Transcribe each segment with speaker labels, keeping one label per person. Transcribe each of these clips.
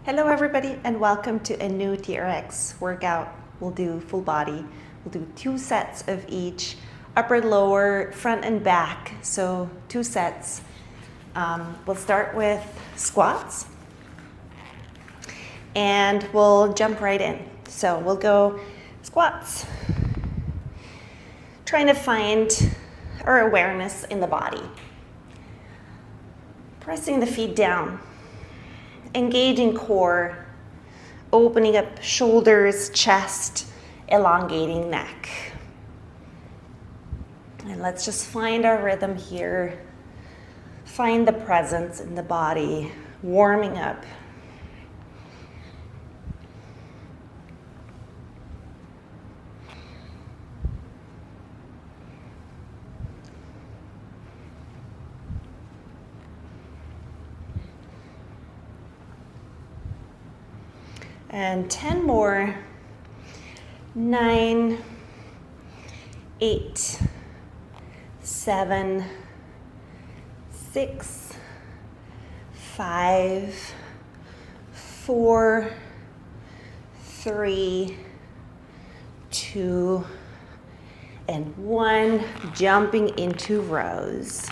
Speaker 1: Hello everybody and welcome to a new TRX workout. We'll do full body. We'll do 2 sets of each, upper, lower, front and back. So 2 sets. We'll start with squats and we'll jump right in. So we'll go squats. Trying to find our awareness in the body. Pressing the feet down. Engaging core, opening up shoulders, chest, elongating neck. And let's just find our rhythm here. Find the presence in the body, warming up. And 10 more. 9, 8, 7, 6, 5, 4, 3, 2, and 1. Jumping into rows.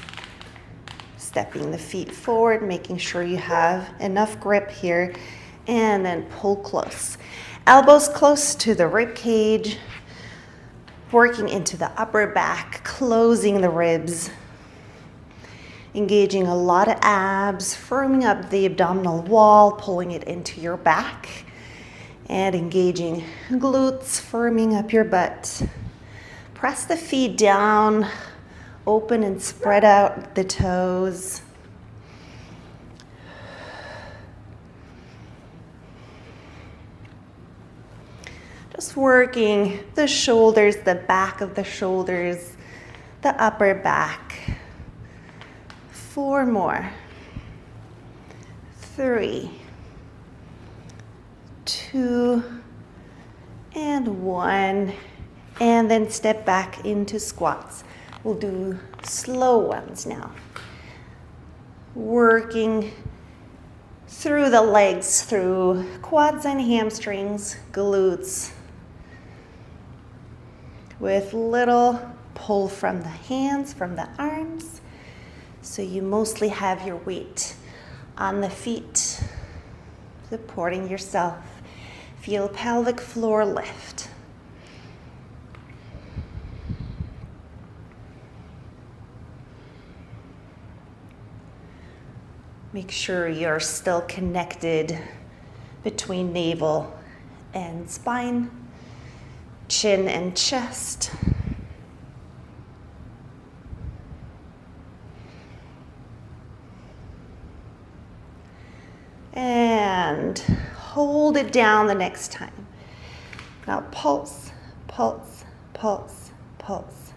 Speaker 1: Stepping the feet forward, making sure you have enough grip here. And then pull close. Elbows close to the rib cage, working into the upper back, closing the ribs, engaging a lot of abs, firming up the abdominal wall, pulling it into your back, and engaging glutes, firming up your butt. Press the feet down, open and spread out the toes. Just working the shoulders, the back of the shoulders, the upper back. 4 more. 3, 2, and 1. And then step back into squats. We'll do slow ones now. Working through the legs, through quads and hamstrings, glutes, with little pull from the hands, from the arms. So you mostly have your weight on the feet, supporting yourself. Feel pelvic floor lift. Make sure you're still connected between navel and spine, chin and chest. And hold it down the next time. Now pulse, pulse, pulse, pulse.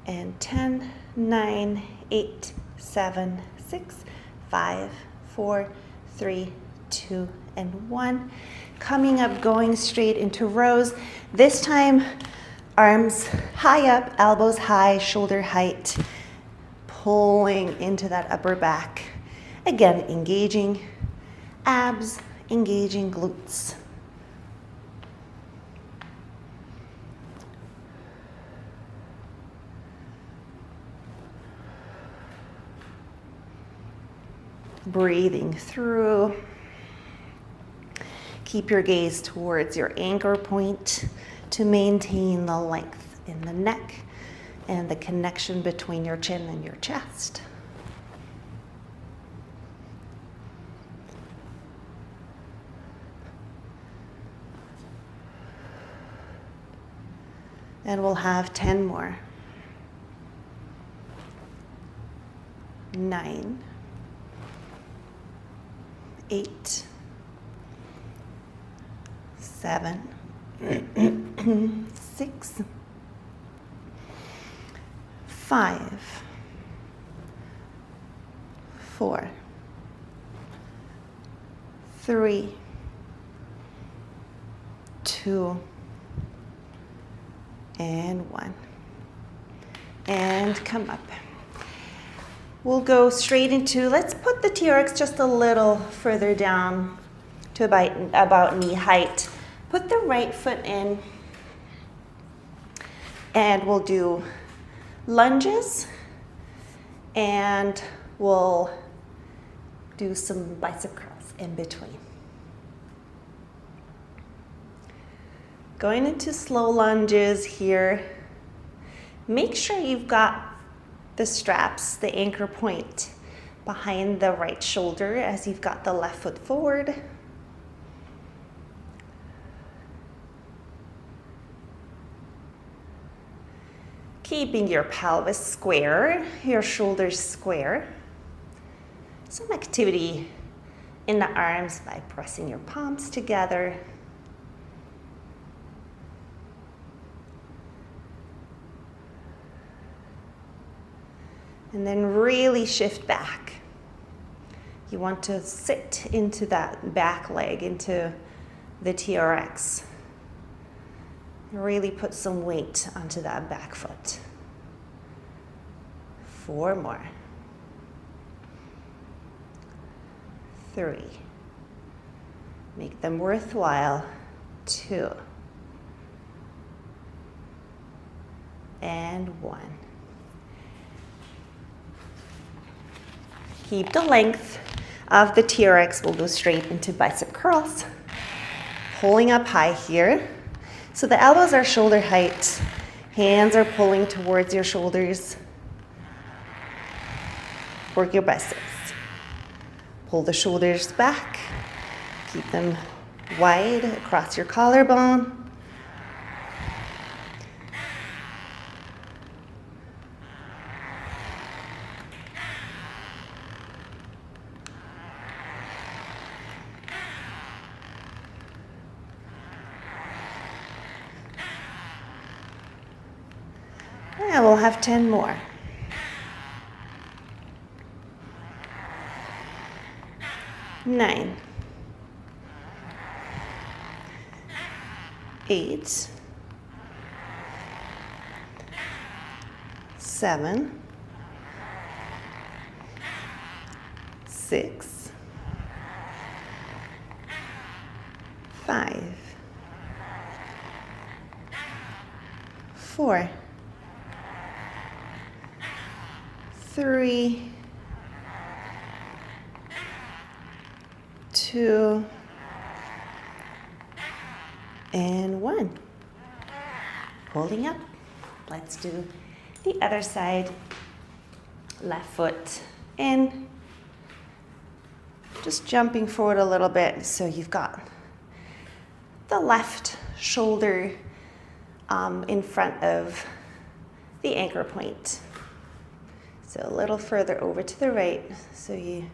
Speaker 1: And 10, 9, 8, 7, 6, 5, 4, 3, 2, and 1. Coming up, going straight into rows. This time, arms high up, elbows high, shoulder height. Pulling into that upper back. Again, engaging abs, engaging glutes. Breathing through. Keep your gaze towards your anchor point to maintain the length in the neck and the connection between your chin and your chest. And we'll have 10 more. 9, 8, 7, 6, 5, 4, 3, 2, and 1. And come up. we'll go straight into, let's put the TRX just a little further down to about knee height. Put the right foot in, and we'll do lunges, and we'll do some bicep curls in between. Going into slow lunges here. Make sure you've got the straps, the anchor point behind the right shoulder as you've got the left foot forward. Keeping your pelvis square, your shoulders square. Some activity in the arms by pressing your palms together. And then really shift back. You want to sit into that back leg, into the TRX. Really put some weight onto that back foot. 4 more. 3. Make them worthwhile. 2. And 1. Keep the length of the TRX. We'll go straight into bicep curls. Pulling up high here. So the elbows are shoulder height. Hands are pulling towards your shoulders. Work your biceps. Pull the shoulders back. Keep them wide across your collarbone. And we'll have 10 more. 9. 8. 7. 6. 5. 4. 3, 2, and 1. Holding up. Let's do the other side. Left foot in. Just jumping forward a little bit so you've got the left shoulder in front of the anchor point. So a little further over to the right so you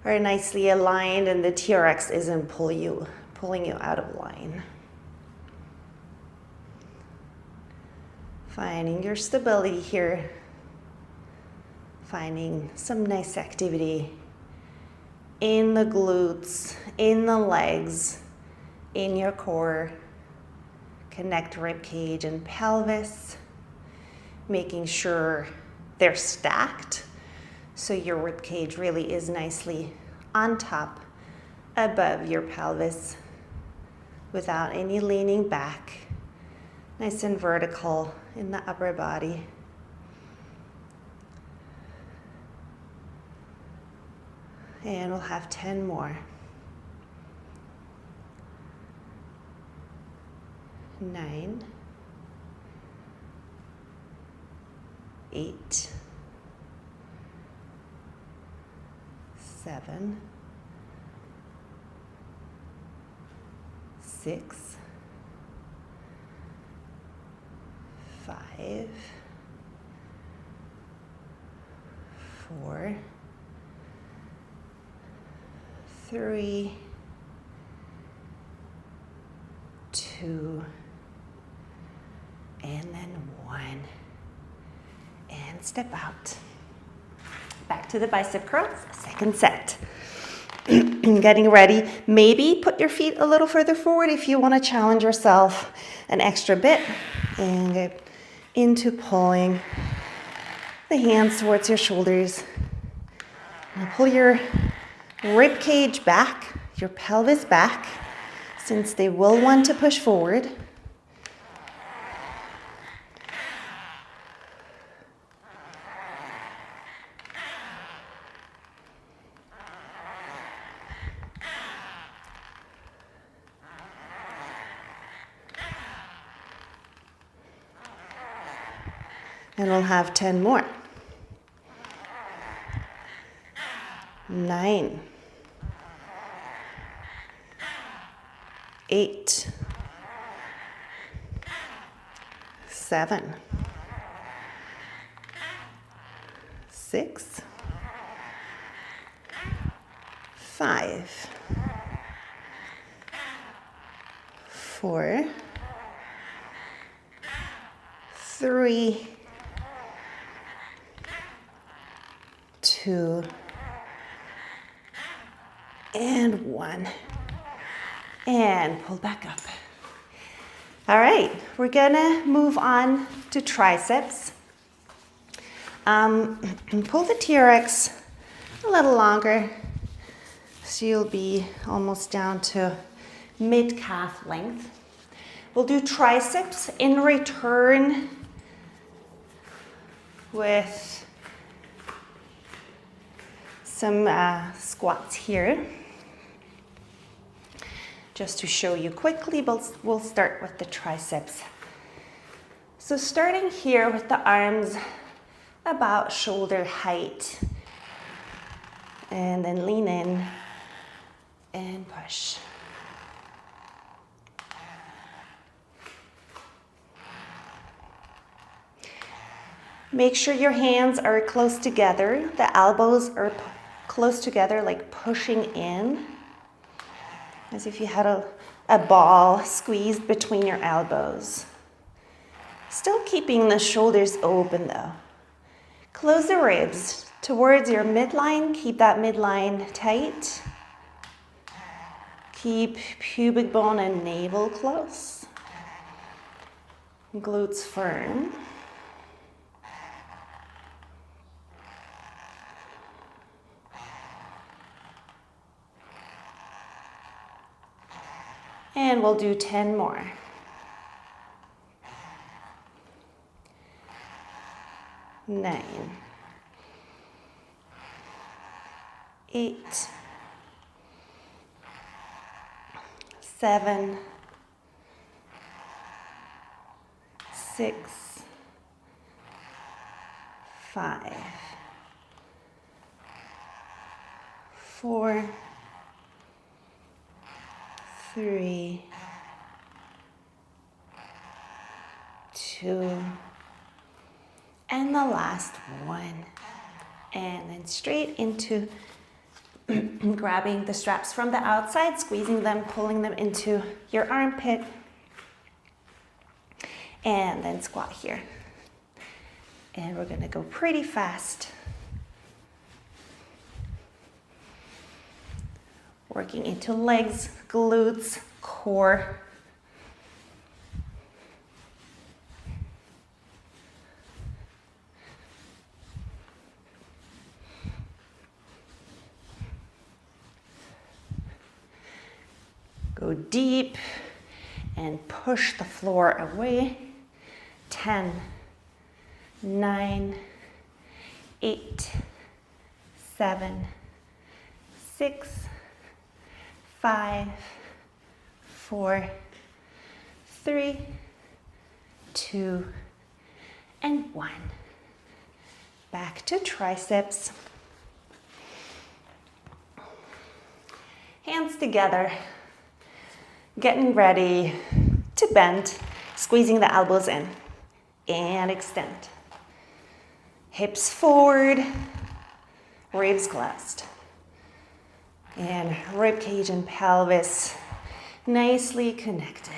Speaker 1: are nicely aligned and the TRX isn't pulling you out of line. Finding your stability here. Finding some nice activity in the glutes, in the legs, in your core. Connect rib cage and pelvis. Making sure they're stacked, so your rib cage really is nicely on top, above your pelvis, without any leaning back. Nice and vertical in the upper body. And we'll have 10 more. 9. 8, 7, 6, 5, 4, 3, 2, and then 1. And step out. Back to the bicep curls, second set. Getting ready. Maybe put your feet a little further forward if you want to challenge yourself an extra bit. And get into pulling the hands towards your shoulders. Now pull your rib cage back, your pelvis back, since they will want to push forward. And we'll have 10 more. 9, 8, 7, 6, 5, 4, 3, 2, and 1. And pull back up. All right, we're gonna move on to triceps. Pull the TRX a little longer, so you'll be almost down to mid-calf length. We'll do triceps in return with some squats here. Just to show you quickly, we'll start with the triceps. So starting here with the arms about shoulder height, and then lean in and push. Make sure your hands are close together. The elbows are close together, like pushing in, as if you had a ball squeezed between your elbows. Still keeping the shoulders open though. Close the ribs towards your midline. Keep that midline tight. Keep pubic bone and navel close. Glutes firm. And we'll do 10 more. 9, 8, 7, 6, 5, 4, 3, 2, and the last one. And then straight into grabbing the straps from the outside, squeezing them, pulling them into your armpit, and then squat here. And we're gonna go pretty fast. Working into legs, glutes, core. Go deep and push the floor away. 10, 9, 8, 7, 6, 5, 4, 3, 2, and 1. Back to triceps. Hands together. Getting ready to bend, squeezing the elbows in and extend. Hips forward, ribs closed. And rib cage and pelvis nicely connected.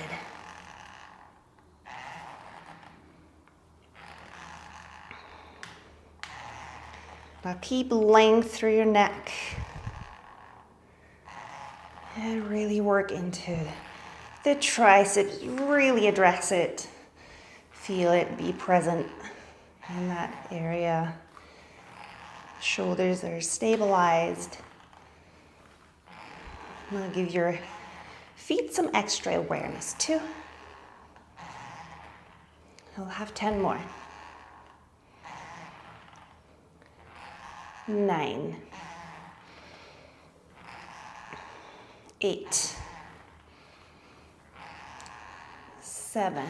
Speaker 1: Now keep length through your neck. And really work into the triceps, really address it. Feel it, be present in that area. Shoulders are stabilized. Now give your feet some extra awareness too. We'll have 10 more. 9, 8, 7,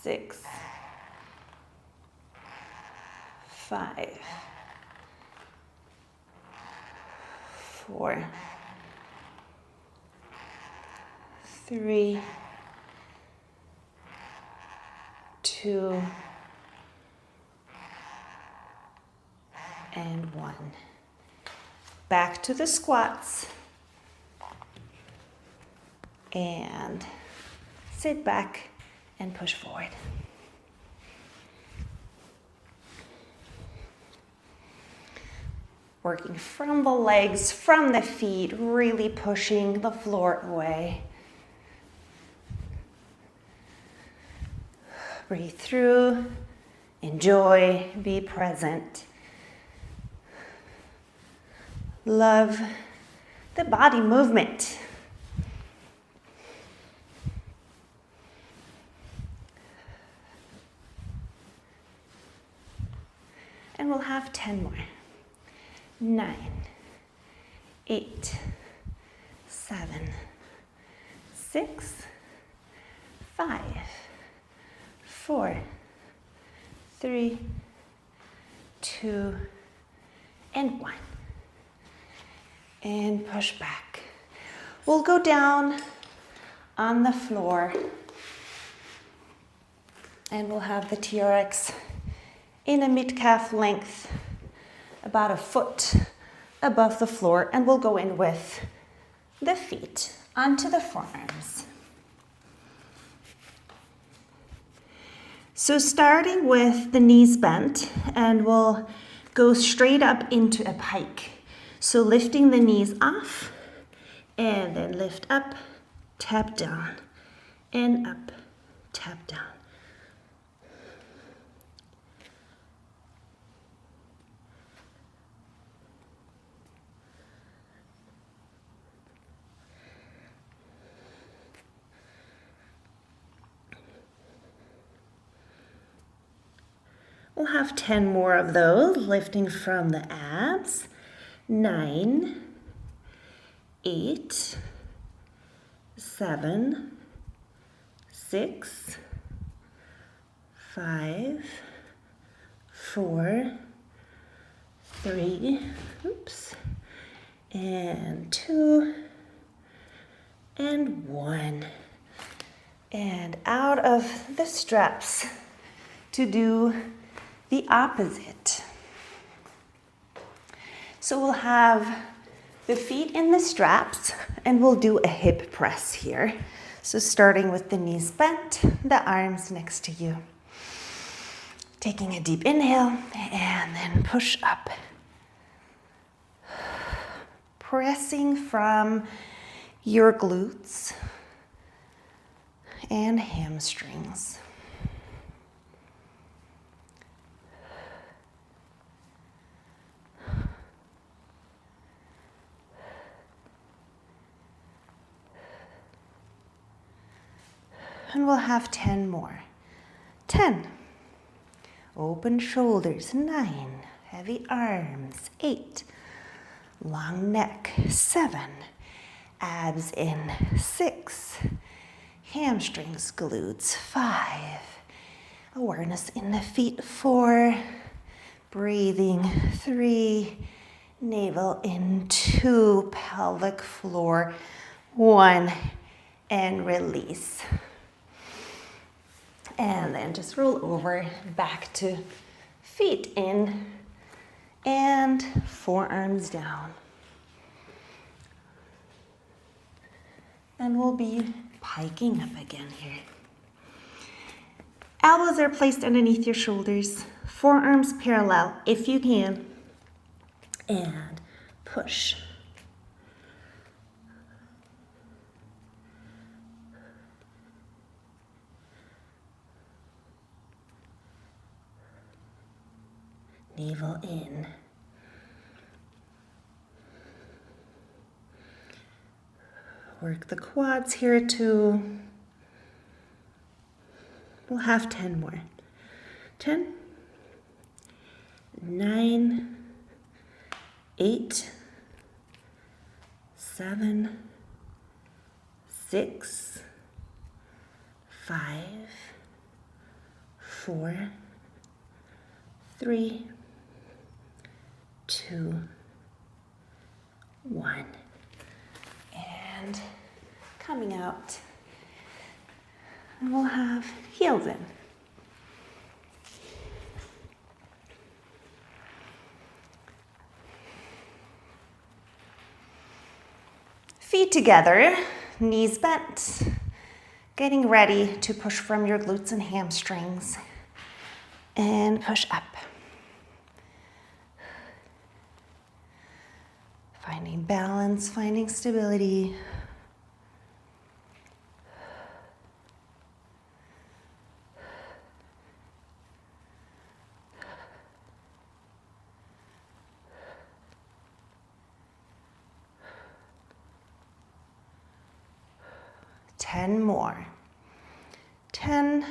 Speaker 1: 6, 5, 4, 3, 2, and 1. Back to the squats. And sit back and push forward. Working from the legs, from the feet, really pushing the floor away. Breathe through, enjoy, be present. Love the body movement. And we'll have 10 more. 9, 8, 7, 6, 5, 4, 3, 2, and 1. And push back. We'll go down on the floor and we'll have the TRX in a mid-calf length, about a foot above the floor, and we'll go in with the feet onto the forearms. So starting with the knees bent, and we'll go straight up into a pike. So lifting the knees off, and then lift up, tap down, and up, tap down. We'll have 10 more of those, lifting from the abs. 9, 8, 7, 6, 5, 4, 3, and 2, and 1. And out of the straps to do the opposite. So we'll have the feet in the straps and we'll do a hip press here. So starting with the knees bent, the arms next to you. Taking a deep inhale and then push up. Pressing from your glutes and hamstrings. And we'll have 10 more. 10. Open shoulders. 9. Heavy arms. 8. Long neck. 7. Abs in. 6. Hamstrings, glutes. 5. Awareness in the feet. 4. Breathing. 3. Navel in. 2. Pelvic floor. 1. And release. And then just roll over back to feet in and forearms down. And we'll be piking up again here. Elbows are placed underneath your shoulders, forearms parallel if you can, and push. navel in. Work the quads here too. We'll have 10 more. 10, 9, 8, 7, 6, 5, 4, 3, 2, 1. And coming out. And we'll have heels in. Feet together, knees bent. Getting ready to push from your glutes and hamstrings. And push up. Finding balance, finding stability. Ten more. 10,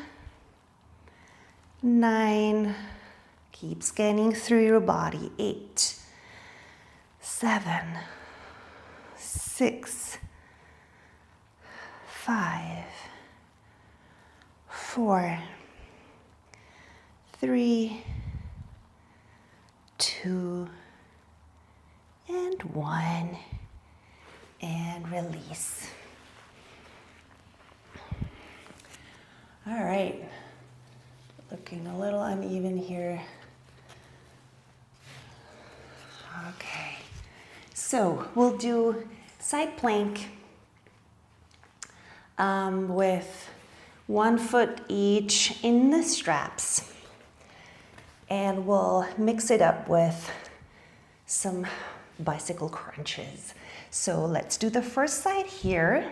Speaker 1: 9, keep scanning through your body. 8, 7, 6, 5, 4, 3, 2, and 1, and release. All right, looking a little uneven here. Okay, so we'll do side plank with 1 foot each in the straps. And we'll mix it up with some bicycle crunches. So let's do the first side here.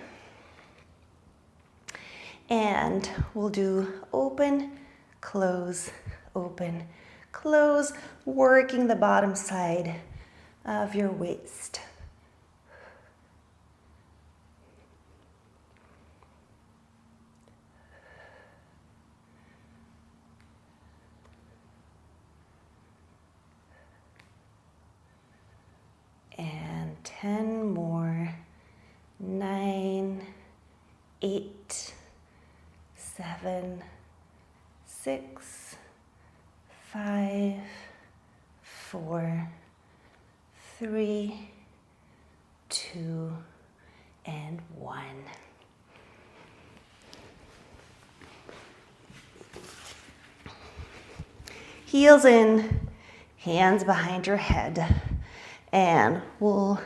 Speaker 1: And we'll do open, close, open, close, working the bottom side of your waist. And 10 more. 9, 8, 7, 6, 5, 4, 3, 2, and 1. Heels in, hands behind your head, and we'll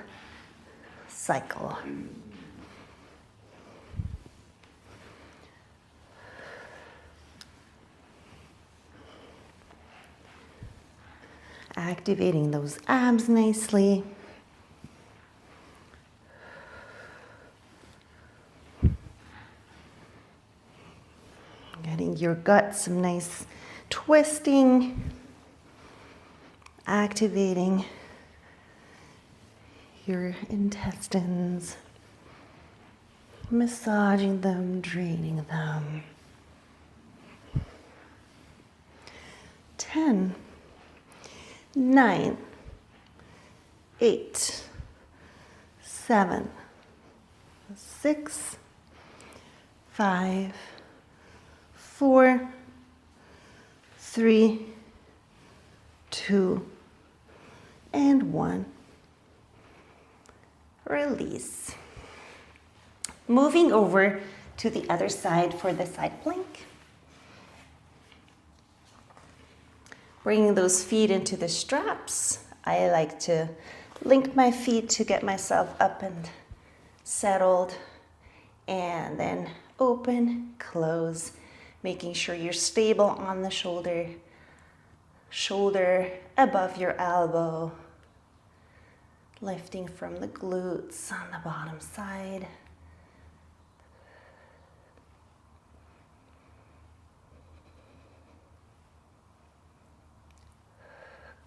Speaker 1: cycle. Activating those abs nicely. Getting your gut some nice twisting. Activating your intestines. Massaging them, draining them. 10. 9, 8, 7, 6, 5, 4, 3, 2, and 1. Release. Moving over to the other side for the side plank. Bringing those feet into the straps. I like to link my feet to get myself up and settled. And then open, close, making sure you're stable on the shoulder. Shoulder above your elbow. Lifting from the glutes on the bottom side.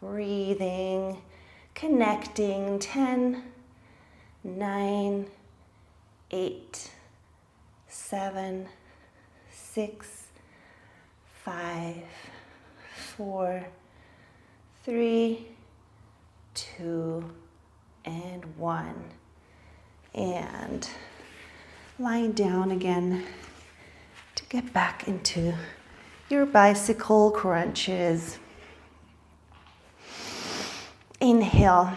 Speaker 1: breathing, connecting. 10, 9, 8, 7, 6, 5, 4, 3, 2, and 1. And lying down again to get back into your bicycle crunches. Inhale.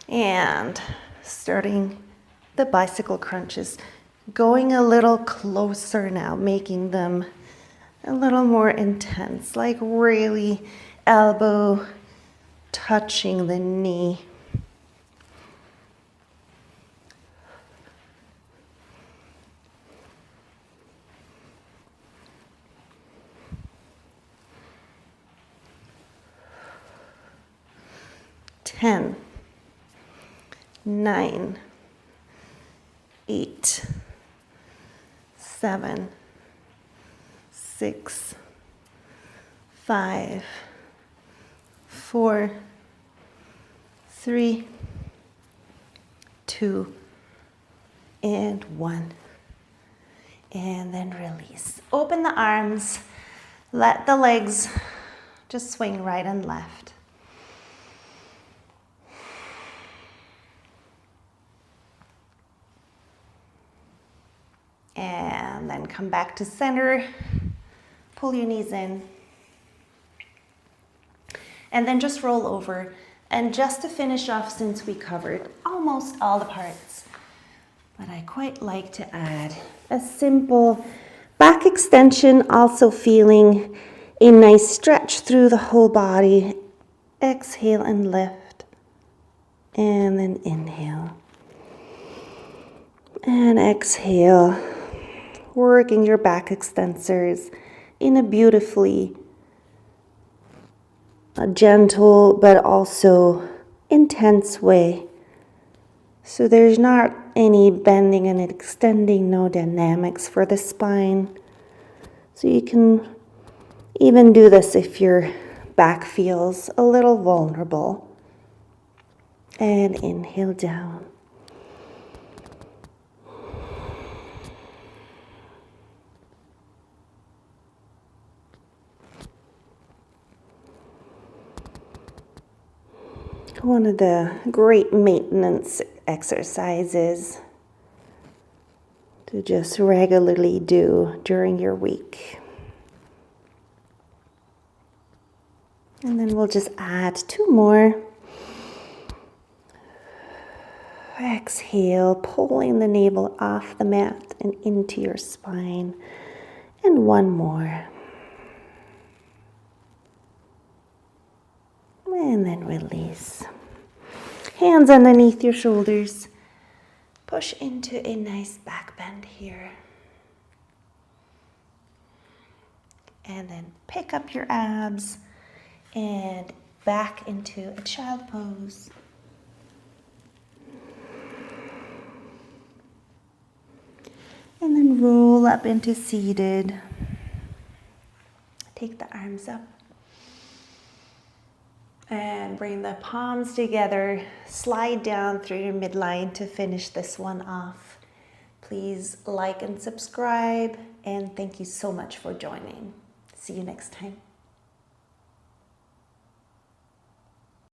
Speaker 1: And starting the bicycle crunches, going a little closer now, making them a little more intense, like really elbow touching the knee. Ten, 9, 8, 7, 6, 5, 4, 3, 2, and 1. And then release. Open the arms. Let the legs just swing right and left. And then come back to center. Pull your knees in. And then just roll over. And just to finish off, since we covered almost all the parts, but I quite like to add a simple back extension, also feeling a nice stretch through the whole body. Exhale and lift. And then inhale. And exhale. Working your back extensors in a beautifully gentle but also intense way. So there's not any bending and extending, no dynamics for the spine. So you can even do this if your back feels a little vulnerable. And inhale down. One of the great maintenance exercises to just regularly do during your week. And then we'll just add 2 more. Exhale, pulling the navel off the mat and into your spine. And 1 more. And then release. Hands underneath your shoulders. Push into a nice back bend here. And then pick up your abs and back into a child pose. And then roll up into seated. Take the arms up. And bring the palms together. Slide down through your midline to finish this one off. Please like and subscribe. And thank you so much for joining. See you next time.